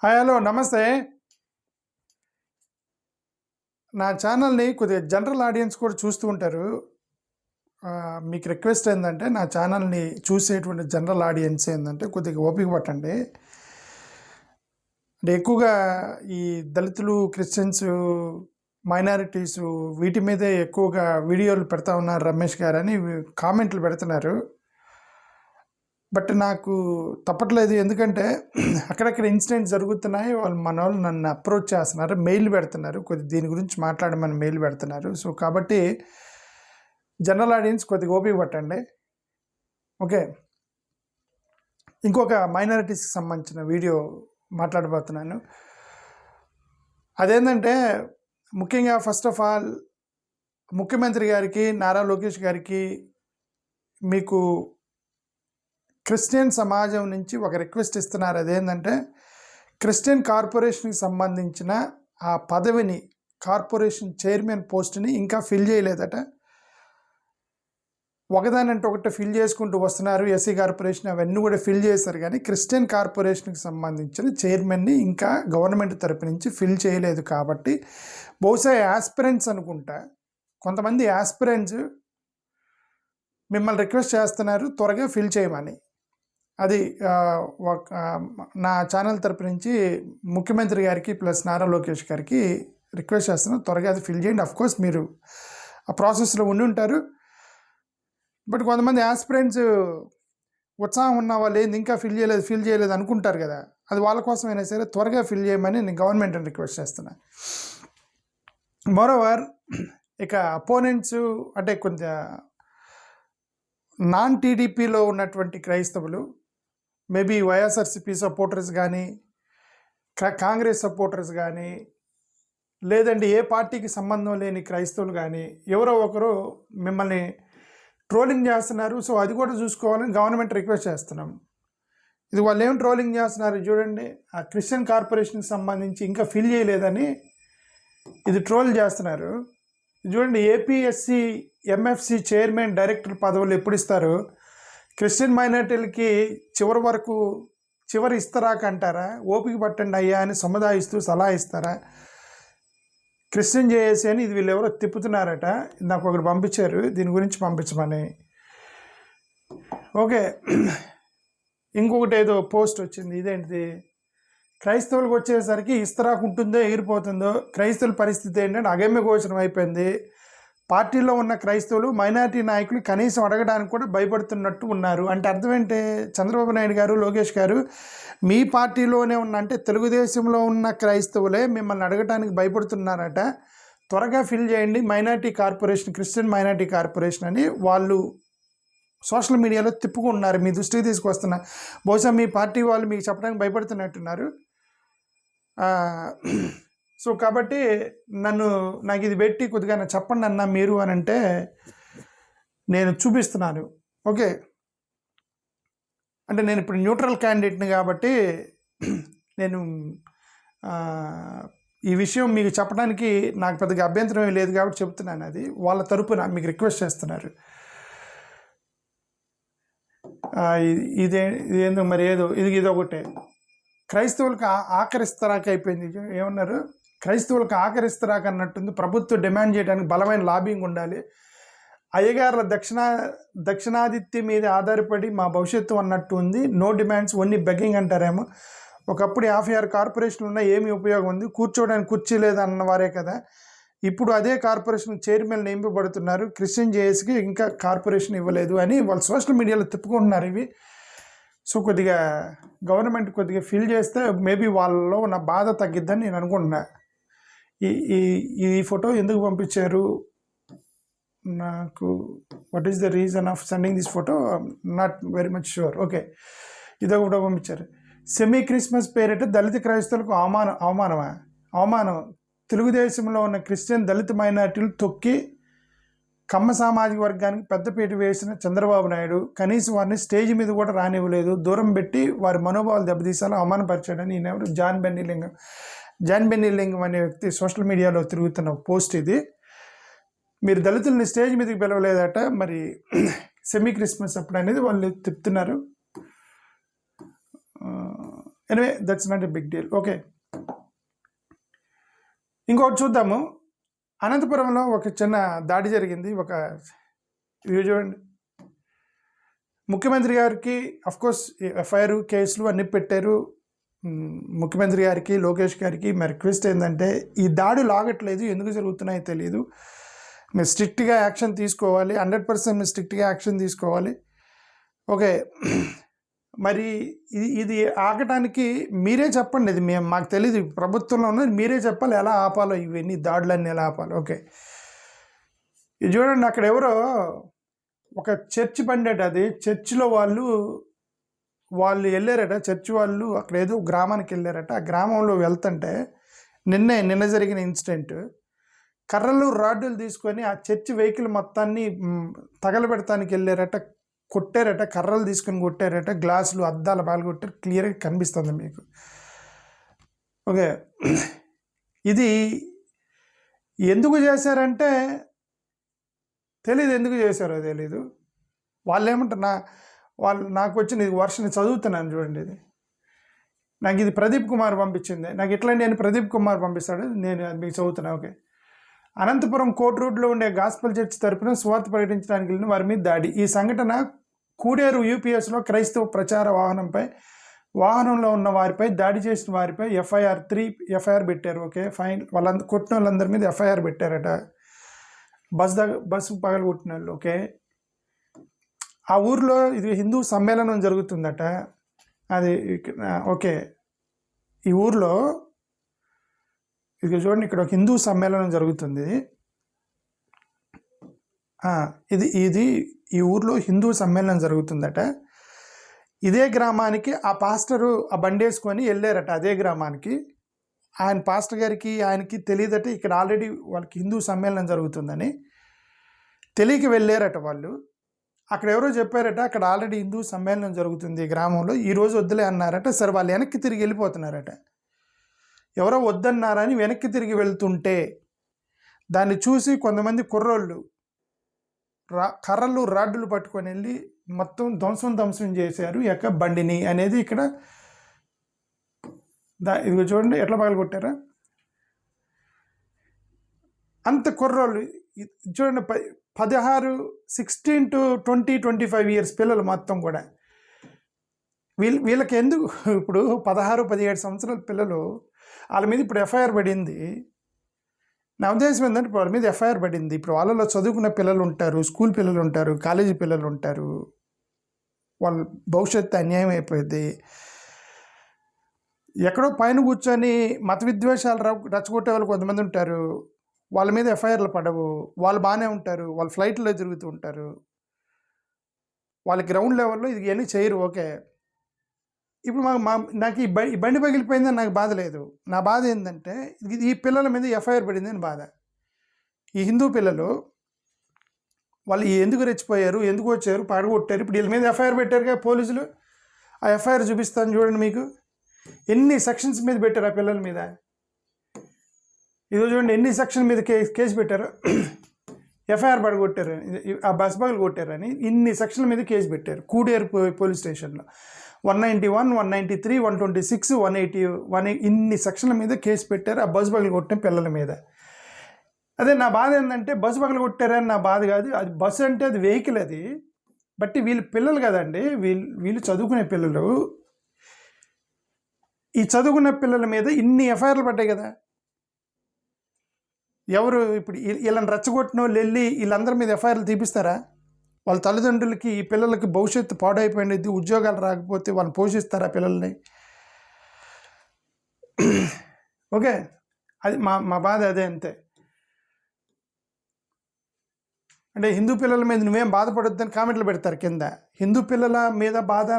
Hi hello నమస్తే. నా ఛానల్‌ని కొద్దిగా జనరల్ ఆడియన్స్ కూడా చూస్తూ ఉంటారు. మీకు రిక్వెస్ట్ ఏందంటే నా ఛానల్‌ని చూసేటువంటి జనరల్ ఆడియన్స్ ఏందంటే కొద్దిగా ఓపిక పట్టండి. అంటే ఎక్కువగా ఈ దళితులు, క్రిస్టియన్సు, మైనారిటీసు వీటి మీదే ఎక్కువగా వీడియోలు పెడతా ఉన్నారు రమేష్ గారని కామెంట్లు పెడుతున్నారు. బట్ నాకు తప్పట్లేదు. ఎందుకంటే అక్కడక్కడ ఇన్సిడెంట్స్ జరుగుతున్నాయి. మనోళ్ళు నన్ను అప్రోచ్ చేస్తున్నారు. మెయిల్ పెడుతున్నారు. దీని గురించి మాట్లాడమని మెయిల్ పెడుతున్నారు. సో కాబట్టి జనరల్ ఆడియన్స్ కొద్దిగా ఓపిక పట్టండి. ఓకే. ఇంకొక మైనారిటీస్కి సంబంధించిన వీడియో మాట్లాడబోతున్నాను. అదేంటంటే ముఖ్యంగా ఫస్ట్ ఆఫ్ ఆల్ ముఖ్యమంత్రి గారికి, నారా లోకేష్ గారికి మీకు క్రిస్టియన్ సమాజం నుంచి ఒక రిక్వెస్ట్ ఇస్తున్నారు. అదేంటంటే క్రిస్టియన్ కార్పొరేషన్కి సంబంధించిన ఆ పదవిని, కార్పొరేషన్ చైర్మన్ పోస్ట్ని ఇంకా ఫిల్ చేయలేదట. ఒకదానంటే ఒకటి ఫిల్ చేసుకుంటూ వస్తున్నారు. ఎస్సీ కార్పొరేషన్ అవన్నీ కూడా ఫిల్ చేశారు, కానీ క్రిస్టియన్ కార్పొరేషన్కి సంబంధించిన చైర్మన్ని ఇంకా గవర్నమెంట్ తరపు నుంచి ఫిల్ చేయలేదు. కాబట్టి బహుశా యాస్పిరెంట్స్ అనుకుంటా, కొంతమంది యాస్పిరెంట్స్ మిమ్మల్ని రిక్వెస్ట్ చేస్తున్నారు త్వరగా ఫిల్ చేయమని. అది నా ఛానల్ తరపు నుంచి ముఖ్యమంత్రి గారికి ప్లస్ నారా లోకేష్ గారికి రిక్వెస్ట్ చేస్తున్నాను, త్వరగా అది ఫిల్ చేయండి. అఫ్కోర్స్ మీరు ఆ ప్రాసెస్లో ఉండి ఉంటారు. బట్ కొంతమంది యాస్పిరెంట్స్ ఉత్సాహం ఉన్న వాళ్ళు ఏంది ఇంకా ఫిల్ చేయలేదు అనుకుంటారు కదా, అది వాళ్ళ కోసమైనా సరే త్వరగా ఫిల్ చేయమని నేను గవర్నమెంట్ని రిక్వెస్ట్ చేస్తున్నాను. మోరోవర్ ఇక అపోనెంట్స్ అంటే కొంత నాన్ టీడీపీలో ఉన్నటువంటి క్రైస్తవులు, మేబీ వైఎస్ఆర్సీపీ సపోర్టర్స్ కానీ, కాంగ్రెస్ సపోర్టర్స్ కానీ, లేదంటే ఏ పార్టీకి సంబంధం లేని క్రైస్తవులు కానీ ఎవరో ఒకరు మిమ్మల్ని ట్రోలింగ్ చేస్తున్నారు. సో అది కూడా చూసుకోవాలని గవర్నమెంట్ రిక్వెస్ట్ చేస్తున్నాం. ఇది వాళ్ళు ఏం ట్రోలింగ్ చేస్తున్నారు చూడండి. ఆ క్రిస్టియన్ కార్పొరేషన్కి సంబంధించి ఇంకా ఫిల్ చేయలేదని ఇది ట్రోల్ చేస్తున్నారు. చూడండి, ఏపీఎస్సి, ఎంఎఫ్సి చైర్మన్, డైరెక్టర్ పదవులు ఎప్పుడు ఇస్తారు? క్రిస్టియన్ మైనారిటీలకి చివరి ఇస్తరాక అంటారా? ఓపిక పట్టండి అయ్యా అని సముదాయిస్తూ సలహా ఇస్తారా? క్రిస్టియన్ చేసి అని ఇది వీళ్ళు ఎవరో తిప్పుతున్నారట. నాకు ఒకటి పంపించారు, దీని గురించి పంపించమని. ఓకే, ఇంకొకటి ఏదో పోస్ట్ వచ్చింది. ఇదేంటిది? క్రైస్తవులకు వచ్చేసరికి ఇస్తరాకు ఉంటుందో ఎగిరిపోతుందో, క్రైస్తవుల పరిస్థితి ఏంటంటే అగమ్య గోచరం అయిపోయింది. పార్టీలో ఉన్న క్రైస్తవులు, మైనారిటీ నాయకులు కనీసం అడగడానికి కూడా భయపడుతున్నట్టు ఉన్నారు. అంటే అర్థం ఏంటి? చంద్రబాబు నాయుడు గారు, లోకేష్ గారు మీ పార్టీలోనే ఉన్న, అంటే తెలుగుదేశంలో ఉన్న క్రైస్తవులే మిమ్మల్ని అడగటానికి భయపడుతున్నారట. త్వరగా ఫిల్ చేయండి minority corporation, Christian minority corporation అని వాళ్ళు సోషల్ మీడియాలో తిప్పుకుంటున్నారు. మీ దృష్టికి తీసుకొస్తున్నా. బహుశా మీ పార్టీ వాళ్ళు మీకు చెప్పడానికి భయపడుతున్నట్టున్నారు. సో కాబట్టి నాకు ఇది పెట్టి కొద్దిగా చెప్పండి అన్న మీరు అని అంటే నేను చూపిస్తున్నాను. ఓకే, అంటే నేను ఇప్పుడు న్యూట్రల్ క్యాండిడేట్ని కాబట్టి నేను ఈ విషయం మీకు చెప్పడానికి నాకు పెద్దగా అభ్యంతరం లేదు కాబట్టి చెప్తున్నాను. అది వాళ్ళ తరపున మీకు రిక్వెస్ట్ చేస్తున్నారు. ఇదేందో మరి ఏదో ఇది ఒకటే క్రైస్తవులకు ఆఖరిస్తరాక అయిపోయింది. ఏమన్నారు? క్రైస్తవులకు ఆఖరిస్తరాక అన్నట్టుంది. ప్రభుత్వం డిమాండ్ చేయడానికి బలమైన లాబింగ్ ఉండాలి. అయ్యగారుల దక్షిణాదిత్య మీద ఆధారపడి మా భవిష్యత్తు అన్నట్టు ఉంది. నో డిమాండ్స్, ఓన్లీ బెగ్గింగ్ అంటారేమో. ఒకప్పుడు 56 కార్పొరేషన్లు ఉన్నా ఏమి ఉపయోగం ఉంది? కూర్చోవడానికి కుర్చీ లేదన్న వారే కదా. ఇప్పుడు అదే కార్పొరేషన్ చైర్మన్ నింపబడుతున్నారు. క్రిస్టియన్ జేఎస్కి ఇంకా కార్పొరేషన్ ఇవ్వలేదు అని వాళ్ళు సోషల్ మీడియాలో తిప్పుకుంటున్నారు ఇవి. సో కొద్దిగా గవర్నమెంట్ కొద్దిగా ఫిల్ చేస్తే మేబీ వాళ్ళలో ఉన్న బాధ తగ్గిద్దని నేను అనుకుంటున్నా. ఈ ఫోటో ఎందుకు పంపించారు నాకు? What is the reason of sending this photo? Not very much sure. Okay, ఇదొక ఫోటో పంపించారు. సెమీ క్రిస్మస్ పేరిట దళిత క్రైస్తవులకు అవమానం. తెలుగుదేశంలో ఉన్న క్రిస్టియన్, దళిత మైనారిటీలు తొక్కి కమ్మ సామాజిక వర్గానికి పెద్దపీట వేసిన చంద్రబాబు నాయుడు కనీసం వారిని స్టేజ్ మీద కూడా రానివ్వలేదు. దూరం పెట్టి వారి మనోభావాలు దెబ్బతీసాలో అవమానపరిచాడని ఈయనెవరు? జాన్ బెన్నీలింగం అనే వ్యక్తి సోషల్ మీడియాలో తిరుగుతున్న పోస్ట్ ఇది. మీరు దళితుల్ని స్టేజ్ మీదకి పిలవలేదట, మరి సెమీ క్రిస్మస్ అప్పుడు అనేది వాళ్ళు తిప్పుతున్నారు. Anyway that's not a big deal. Okay, ఇంకొకటి చూద్దాము. అనంతపురంలో ఒక చిన్న దాడి జరిగింది. ఇవి చూడండి, ముఖ్యమంత్రి గారికి అఫ్కోర్స్ ఎఫ్ఐఆర్ కేసులు అన్నీ పెట్టారు. ముఖ్యమంత్రి గారికి, లోకేష్ గారికి మా రిక్వెస్ట్ ఏంటంటే ఈ దాడులు ఆగట్లేదు, ఎందుకు జరుగుతున్నాయో తెలియదు. మీరు స్ట్రిక్ట్గా యాక్షన్ తీసుకోవాలి, 100% మీరు స్ట్రిక్ట్గా యాక్షన్ తీసుకోవాలి. ఓకే, మరి ఇది ఆగటానికి మీరే చెప్పండి. ఇది మాకు తెలియదు, ప్రభుత్వంలో ఉన్నది మీరే చెప్పాలి ఎలా ఆపాలో, ఇవన్నీ దాడులన్నీ ఎలా ఆపాలి. ఓకే, ఇది చూడండి, అక్కడ ఎవరో ఒక చర్చ్ బండేట, అది చర్చిలో వాళ్ళు వెళ్ళారట. చర్చ్ వాళ్ళు అక్కడ ఏదో గ్రామానికి వెళ్ళారట. ఆ గ్రామంలో వెళ్తుంటే నిన్న జరిగిన ఇన్సిడెంట్, కర్రలు రాడ్డులు తీసుకొని ఆ చర్చ్ వెహికల్ మొత్తాన్ని తగలబెడతానికి వెళ్ళారట. కొట్టారట, కర్రలు తీసుకొని కొట్టారట, గ్లాసులు అద్దాల బాగా కొట్టారు. క్లియర్గా కనిపిస్తుంది మీకు. ఓకే, ఇది ఎందుకు చేశారంటే తెలీదు, ఎందుకు చేశారో తెలీదు. వాళ్ళు ఏమంటారు, వాళ్ళు నాకు వచ్చిన ఇది వర్షన్ చదువుతున్నాను చూడండి. ఇది నాకు ఇది ప్రదీప్ కుమార్ పంపించింది. నాకు ఇట్లాంటి నేను ప్రదీప్ కుమార్ పంపిస్తాడు, నేను అది మీకు చదువుతున్నా. ఓకే, అనంతపురం కోర్టు రోడ్లో ఉండే గాస్పల్ చర్చ్ తరపున స్వార్థ పర్యటించడానికి వెళ్ళిన వారి మీద దాడి. ఈ సంఘటన కూడేరు యూపీఎస్లో క్రైస్తవ ప్రచార వాహనంలో ఉన్న వారిపై దాడి చేసిన వారిపై ఎఫ్ఐఆర్ పెట్టారు. Okay, fine. కొట్టిన వాళ్ళందరి మీద ఎఫ్ఐఆర్ పెట్టారట. బస్సు పగలగొట్టిన వాళ్ళు. ఓకే, ఆ ఊర్లో ఇది హిందూ సమ్మేళనం జరుగుతుందట. అది ఓకే, ఈ ఊర్లో ఇది చూడండి, ఇక్కడ ఒక హిందూ సమ్మేళనం జరుగుతుంది. ఇది ఈ ఊర్లో హిందూ సమ్మేళనం జరుగుతుందట. ఇదే గ్రామానికి ఆ పాస్టరు ఆ బండి వేసుకొని వెళ్ళారట. అదే గ్రామానికి ఆయన పాస్టర్ గారికి ఆయనకి తెలియదట ఇక్కడ ఆల్రెడీ వాళ్ళకి హిందూ సమ్మేళనం జరుగుతుందని. తెలియక వెళ్ళారట వాళ్ళు. అక్కడ ఎవరో చెప్పారట అక్కడ ఆల్రెడీ హిందూ సమ్మేళనం జరుగుతుంది గ్రామంలో, ఈరోజు వద్దులే అన్నారట. సరే, వాళ్ళు వెనక్కి తిరిగి వెళ్ళిపోతున్నారట. ఎవరో వద్దన్నారని వెనక్కి తిరిగి వెళ్తుంటే దాన్ని చూసి కొంతమంది కుర్రోళ్ళు కర్రలు రాడ్డులు పట్టుకొని వెళ్ళి మొత్తం ధ్వంసం చేశారు బండిని అనేది ఇక్కడ. ఇది చూడండి ఎట్లా పగలగొట్టారా. అంత కుర్రోళ్ళు చూడండి, 16 to 20, 25 years పిల్లలు మొత్తం కూడా. వీళ్ళకి ఎందుకు ఇప్పుడు 16-17 సంవత్సరాల పిల్లలు, వాళ్ళ మీద ఇప్పుడు ఎఫ్ఐఆర్ పడింది. నా ఉద్దేశం ఏంటంటే వాళ్ళ మీద ఎఫ్ఐఆర్ పడింది. ఇప్పుడు వాళ్ళలో చదువుకున్న పిల్లలు ఉంటారు, స్కూల్ పిల్లలు ఉంటారు, కాలేజీ పిల్లలు ఉంటారు. వాళ్ళ భవిష్యత్తు అన్యాయం అయిపోయింది. ఎక్కడో పైన కూర్చొని మత విద్వేషాలు రెచ్చగొట్టే వాళ్ళు కొంతమంది ఉంటారు, వాళ్ళ మీద ఎఫ్ఐఆర్లు పడవు. వాళ్ళు బాగానే ఉంటారు, వాళ్ళు ఫ్లైట్లో తిరుగుతూ ఉంటారు, వాళ్ళ గ్రౌండ్ లెవెల్లో ఇది ఇవన్నీ చేయరు. ఓకే, ఇప్పుడు నాకు ఈ బండి పగిలిపోయిందని నాకు బాధ లేదు. నా బాధ ఏంటంటే ఈ పిల్లల మీద ఎఫ్ఐఆర్ పడింది అని బాధ. ఈ హిందూ పిల్లలు వాళ్ళు ఎందుకు రెచ్చిపోయారు, ఎందుకు వచ్చారు, పడగొట్టారు. ఇప్పుడు వీళ్ళ మీద ఎఫ్ఐఆర్ పెట్టారుగా పోలీసులు. ఆ ఎఫ్ఐఆర్ చూపిస్తాను చూడండి మీకు, ఎన్ని సెక్షన్స్ మీద పెట్టారు ఆ పిల్లల మీద. ఇది చూడండి ఎన్ని సెక్షన్ మీద కేసు పెట్టారు. ఎఫ్ఐఆర్ పడగొట్టారు, ఆ బస్ పగలు కొట్టారని ఇన్ని సెక్షన్ల మీద కేసు పెట్టారు కూడేరు పోలీస్ స్టేషన్లో. 191, 193, 126, 180 ఇన్ని సెక్షన్ల మీద కేసు పెట్టారు ఆ బస్ పగలు కొట్టిన పిల్లల మీద. అదే నా బాధ ఏంటంటే బస్సు పగలు కొట్టారని నా బాధ కాదు. అది బస్సు అంటే అది వెహికల్ అది. బట్ వీళ్ళు పిల్లలు కదండి, వీళ్ళు చదువుకునే పిల్లలు. ఈ చదువుకునే పిల్లల మీద ఇన్ని ఎఫ్ఐఆర్లు పడ్డాయి కదా. ఎవరు ఇప్పుడు వీళ్ళని రెచ్చగొట్టిన వాళ్ళు వెళ్ళి వీళ్ళందరి మీద ఎఫ్ఐఆర్లు తీపిస్తారా? వాళ్ళ తల్లిదండ్రులకి ఈ పిల్లలకి భవిష్యత్తు పాడైపోయింది, ఉద్యోగాలు రాకపోతే వాళ్ళని పోషిస్తారా పిల్లల్ని? ఓకే, అది మా బాధ అదే. అంతే. అంటే హిందూ పిల్లల మీద నువ్వేం బాధపడొద్దని కామెంట్లు పెడతారు కింద. హిందూ పిల్లల మీద బాధ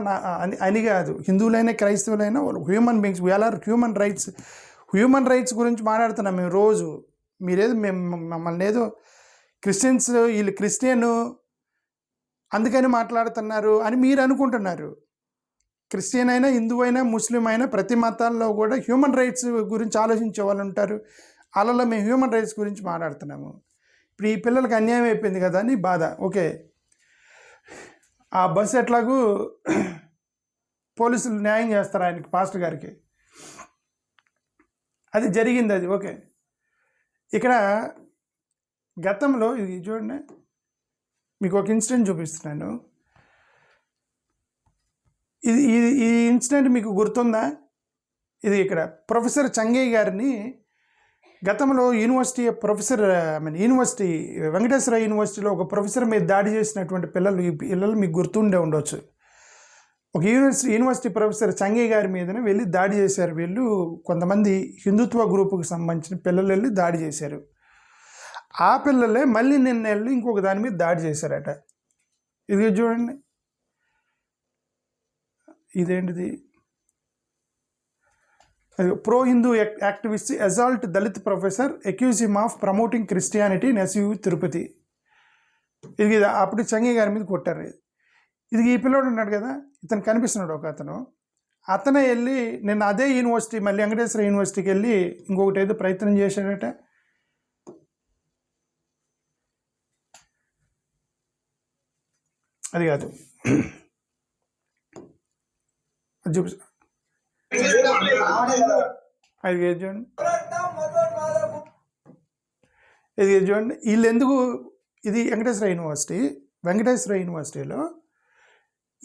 అని కాదు, హిందువులైనా క్రైస్తవులైనా human beings, we are are human rights గురించి మాట్లాడుతున్నాం మేము రోజు. మీరేదో మమ్మల్ని ఏదో క్రిస్టియన్స్, వీళ్ళు క్రిస్టియను అందుకని మాట్లాడుతున్నారు అని మీరు అనుకుంటున్నారు. క్రిస్టియన్ అయినా, హిందువు అయినా, ముస్లిం అయినా ప్రతి మతాల్లో కూడా హ్యూమన్ రైట్స్ గురించి ఆలోచించే వాళ్ళు ఉంటారు. అలా మేము హ్యూమన్ రైట్స్ గురించి మాట్లాడుతున్నాము. ఇప్పుడు ఈ పిల్లలకి అన్యాయం అయిపోయింది కదా అని బాధ. ఓకే, ఆ బస్సు ఎట్లాగూ పోలీసులు న్యాయం చేస్తారు ఆయనకి, పాస్టర్ గారికి. అది జరిగింది, అది ఓకే. ఇక్కడ గతంలో ఇది చూడండి, మీకు ఒక ఇన్సిడెంట్ చూపిస్తున్నాను. ఇది ఇది ఈ ఇన్సిడెంట్ మీకు గుర్తుందా? ఇది ఇక్కడ ప్రొఫెసర్ చంగయ్య గారిని గతంలో యూనివర్సిటీ వెంకటేశ్వర యూనివర్సిటీలో ఒక ప్రొఫెసర్ మీద దాడి చేసినటువంటి పిల్లలు మీకు గుర్తుండే ఉండొచ్చు. ఒక యూనివర్సిటీ ప్రొఫెసర్ చంగయ్య గారి మీదనే వెళ్ళి దాడి చేశారు. వీళ్ళు కొంతమంది హిందుత్వ గ్రూపుకి సంబంధించిన పిల్లలు వెళ్ళి దాడి చేశారు. ఆ పిల్లలే మళ్ళీ నిన్న వెళ్ళి ఇంకొక దాని మీద దాడి చేశారట. ఇది చూడండి, ఇదేంటిది? Pro Hindu activist assault Dalit professor accuse him of promoting Christianity in SU Tirupati. ఇది అప్పుడు చంగయ్య గారి మీద కొట్టారు. ఇది ఈ పిల్లోడు ఉన్నాడు కదా, ఇతను కనిపిస్తున్నాడు ఒక అతనే వెళ్ళి నిన్న అదే యూనివర్సిటీ, మళ్ళీ వెంకటేశ్వర యూనివర్సిటీకి వెళ్ళి ఇంకొకటి ఏదో ప్రయత్నం చేశాడట. అది కాదు, చూపి అది చూడండి, ఇది చూడండి. వీళ్ళు ఎందుకు, ఇది వెంకటేశ్వర యూనివర్సిటీలో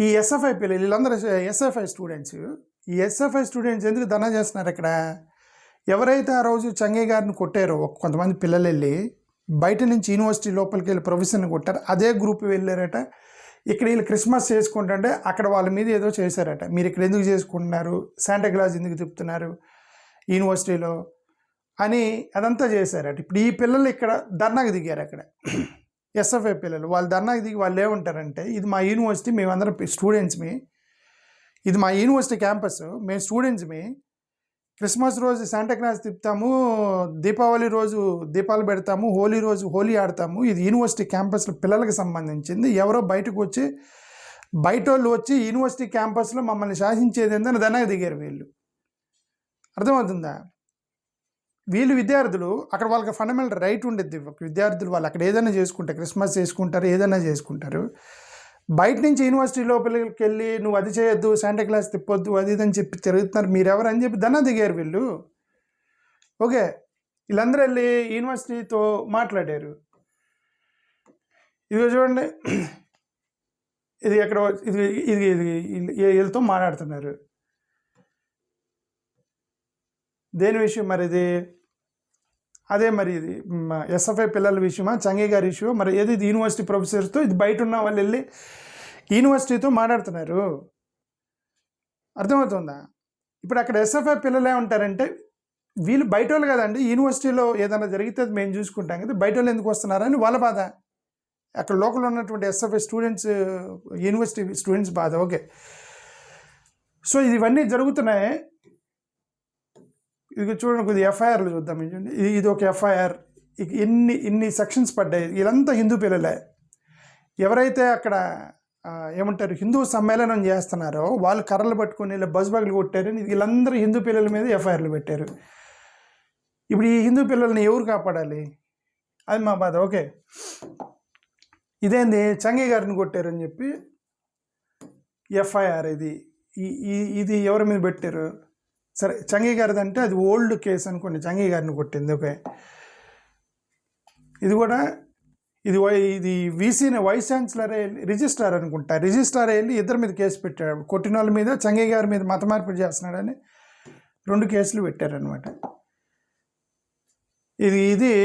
ఈ ఎస్ఎఫ్ఐ పిల్లలు, వీళ్ళందరూ ఎస్ఎఫ్ఐ స్టూడెంట్స్. ఈ ఎస్ఎఫ్ఐ స్టూడెంట్స్ ఎందుకు ధర్నా చేస్తున్నారు ఇక్కడ? ఎవరైతే ఆ రోజు చంగయ్య గారిని కొట్టారో కొంతమంది పిల్లలు వెళ్ళి బయట నుంచి యూనివర్సిటీ లోపలికి వెళ్ళి ప్రొఫెసర్ని కొట్టారు, అదే గ్రూప్ వెళ్ళారట. ఇక్కడ వీళ్ళు క్రిస్మస్ చేసుకుంటుంటే అక్కడ వాళ్ళ మీద ఏదో చేశారట. మీరు ఇక్కడ ఎందుకు చేసుకుంటున్నారు, శాంటాక్లాజ్ ఎందుకు తిప్పుతున్నారు యూనివర్సిటీలో అని అదంతా చేశారట. ఇప్పుడు ఈ పిల్లలు ఇక్కడ ధర్నాకి దిగారు. అక్కడ ఎస్ఎఫ్ఐ పిల్లలు వాళ్ళు ధర్నాకి దిగి వాళ్ళు ఏమంటారంటే, ఇది మా యూనివర్సిటీ, మేమందరం స్టూడెంట్స్మి, ఇది మా యూనివర్సిటీ క్యాంపస్, మేము స్టూడెంట్స్మి, క్రిస్మస్ రోజు శాంటాక్లాజ్ తిప్పుతాము, దీపావళి రోజు దీపాలు పెడతాము, హోలీ రోజు హోలీ ఆడతాము, ఇది యూనివర్సిటీ క్యాంపస్లో పిల్లలకు సంబంధించింది. ఎవరో బయట వాళ్ళు వచ్చి యూనివర్సిటీ క్యాంపస్లో మమ్మల్ని శాసించేది ఏందని ధనాకి దిగారు వీళ్ళు. అర్థమవుతుందా? వీళ్ళు విద్యార్థులు, అక్కడ వాళ్ళకి ఫండమెంటల్ రైట్ ఉండేది. విద్యార్థులు వాళ్ళు అక్కడ ఏదైనా చేసుకుంటారు, క్రిస్మస్ చేసుకుంటారు, ఏదైనా చేసుకుంటారు. బయట నుంచి యూనివర్సిటీ లోపలికి వెళ్ళి నువ్వు అది చేయొద్దు, శాంటాక్లాజ్ తిప్పొద్దు, అది ఇదని చెప్పి తిరుగుతున్నారు, మీరెవరు అని చెప్పి ధన దిగారు వీళ్ళు. ఓకే, వీళ్ళందరూ వెళ్ళి యూనివర్సిటీతో మాట్లాడారు. ఇది చూడండి, ఇది ఎక్కడ ఇది ఇది ఇది వీళ్ళతో మాట్లాడుతున్నారు. దేని విషయం మరి ఇది? అదే మరి ఇది ఎస్ఎఫ్ఐ పిల్లల విషయమా, చంగయ్య గారి విషయమా, మరి ఏది ఇది యూనివర్సిటీ ప్రొఫెసర్తో, ఇది బయట ఉన్న వాళ్ళు వెళ్ళి యూనివర్సిటీతో మాట్లాడుతున్నారు. అర్థమవుతుందా? ఇప్పుడు అక్కడ ఎస్ఎఫ్ఐ పిల్లలు ఏమంటారంటే, వీళ్ళు బయట వాళ్ళు కదండి, యూనివర్సిటీలో ఏదైనా జరిగితే మేము చూసుకుంటాం కదా, బయట వాళ్ళు ఎందుకు వస్తున్నారని వాళ్ళ బాధ. అక్కడ లోకల్లో ఉన్నటువంటి ఎస్ఎఫ్ఐ స్టూడెంట్స్, యూనివర్సిటీ స్టూడెంట్స్ బాధ. ఓకే, సో ఇవన్నీ జరుగుతున్నాయి. ఇది చూడండి, కొద్దిగా ఎఫ్ఐఆర్లు చూద్దాం. ఇది ఒక ఎఫ్ఐఆర్, ఇన్ని సెక్షన్స్ పడ్డాయి. వీళ్ళంతా హిందూ పిల్లలే. ఎవరైతే అక్కడ ఏమంటారు హిందూ సమ్మేళనం చేస్తున్నారో వాళ్ళు కర్రలు పట్టుకొని ఇలా బస్బగ్లు కొట్టారని వీళ్ళందరూ హిందూ పిల్లల మీద ఎఫ్ఐఆర్లు పెట్టారు. ఇప్పుడు ఈ హిందూ పిల్లల్ని ఎవరు కాపాడాలి? అది మా బాధ. ఓకే, ఇదేంది చంగయ్య గారిని కొట్టారని చెప్పి ఎఫ్ఐఆర్. ఇది ఎవరి మీద పెట్టారు? సరే, చంగయ్య గారిది అంటే అది ఓల్డ్ కేసు అనుకోండి, చంగయ్య గారిని కొట్టింది. ఓకే, ఇది కూడా ఇది వీసీని వైస్ ఛాన్సలరే రిజిస్ట్రార్ అనుకుంటా, రిజిస్ట్రార్ వెళ్ళి ఇద్దరి మీద కేసు పెట్టాడు. కొట్టిన వాళ్ళ మీద, చంగయ్య గారి మీద మత మార్పిడి చేస్తున్నాడని 2 కేసులు పెట్టారనమాట. ఇది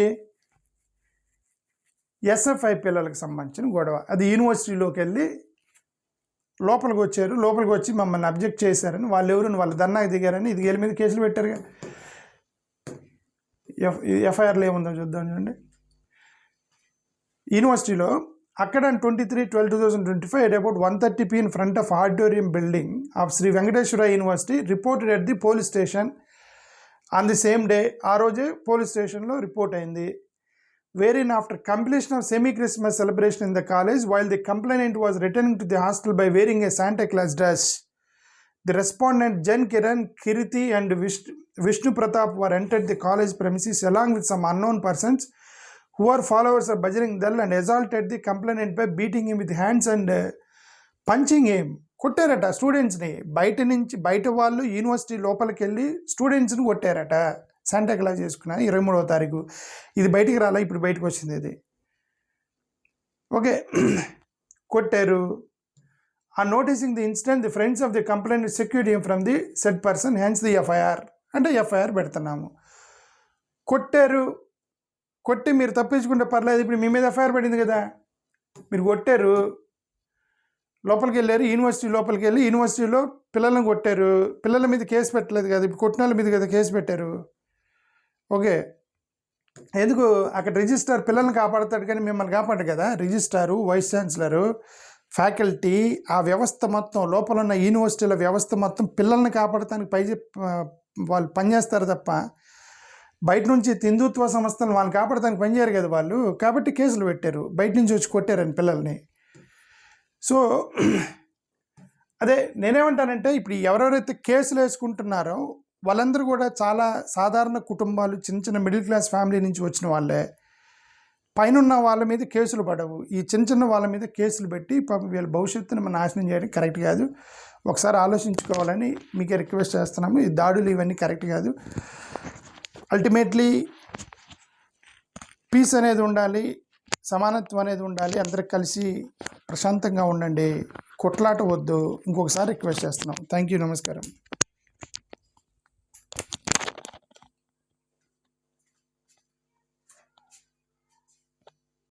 ఎస్ఎఫ్ఐ పిల్లలకు సంబంధించిన గొడవ. అది యూనివర్సిటీలోకి వెళ్ళి లోపలికి వచ్చి మమ్మల్ని అబ్జెక్ట్ చేశారని వాళ్ళు ఎవరు వాళ్ళ ధర్నాకి దిగారని ఇది వీళ్ళ మీద కేసులు పెట్టారు. ఎఫ్ఐఆర్లో ఏముందో చూద్దాం. చూడండి, యూనివర్సిటీలో అక్కడ 23/12/2025 at about 1:30 p.m. in front of auditorium building of Sri Venkateshwara University reported at the police station on the same day. ఆ రోజే పోలీస్ స్టేషన్లో రిపోర్ట్ అయింది. wherein after completion of semi-Christmas celebration in the college, while the complainant was returning to the hostel by wearing a Santa Claus dress, the respondent Jen Kiran, Kiriti and Vishnu Pratap were entered the college premises along with some unknown persons who are followers of Bajrang Dal and assaulted the complainant by beating him with hands and punching him. కొట్టారట స్టూడెంట్స్ని. బయట వాళ్ళు university లోపలికి వెళ్ళి స్టూడెంట్స్ని కొట్టారట Santa Claus చేసుకున్నాను 23వ తారీఖు. ఇది బయటికి రాలా, ఇప్పుడు బయటకు వచ్చింది ఇది. ఓకే, కొట్టారు. ఆ noticing the incident the friends of the complaint secured him from the said person hence the FIR. అంటే ఎఫ్ఐఆర్ పెడుతున్నాము. కొట్టారు, కొట్టి మీరు తప్పించుకుంటే పర్లేదు, ఇప్పుడు మీ మీద ఎఫ్ఐఆర్ పడింది కదా. మీరు కొట్టారు, లోపలికి వెళ్ళారు, యూనివర్సిటీ లోపలికి వెళ్ళి యూనివర్సిటీలో పిల్లలను కొట్టారు. పిల్లల మీద కేసు పెట్టలేదు కదా, ఇప్పుడు కొట్టిన వాళ్ళ మీద కదా కేసు పెట్టారు. ఓకే, ఎందుకు అక్కడ రిజిస్ట్రార్ పిల్లల్ని కాపాడుతాడు కానీ మిమ్మల్ని కాపాడు కదా. రిజిస్ట్రారు, వైస్ ఛాన్సలరు, ఫ్యాకల్టీ, ఆ వ్యవస్థ మొత్తం, లోపల ఉన్న యూనివర్సిటీల వ్యవస్థ మొత్తం పిల్లల్ని కాపాడటానికి వాళ్ళు పనిచేస్తారు తప్ప బయట నుంచి హిందుత్వ సంస్థలు వాళ్ళని కాపాడటానికి పనిచేయరు కదా వాళ్ళు. కాబట్టి కేసులు పెట్టారు, బయట నుంచి వచ్చి కొట్టారని పిల్లల్ని. సో అదే నేనేమంటానంటే, ఇప్పుడు ఎవరెవరైతే కేసులు వేసుకుంటున్నారో వాళ్ళందరూ కూడా చాలా సాధారణ కుటుంబాలు, చిన్న చిన్న మిడిల్ క్లాస్ ఫ్యామిలీ నుంచి వచ్చిన వాళ్ళే. పైన వాళ్ళ మీద కేసులు పడవు, ఈ చిన్న చిన్న వాళ్ళ మీద కేసులు పెట్టి పాపం వీళ్ళ భవిష్యత్తును మనం నాశనం చేయడం కరెక్ట్ కాదు. ఒకసారి ఆలోచించుకోవాలని మీకే రిక్వెస్ట్ చేస్తున్నాము. ఈ దాడులు ఇవన్నీ కరెక్ట్ కాదు. అల్టిమేట్లీ పీస్ అనేది ఉండాలి, సమానత్వం అనేది ఉండాలి. అందరికి కలిసి ప్రశాంతంగా ఉండండి, కొట్లాట వద్దు. ఇంకొకసారి రిక్వెస్ట్ చేస్తున్నాం. థ్యాంక్ యూ, నమస్కారం.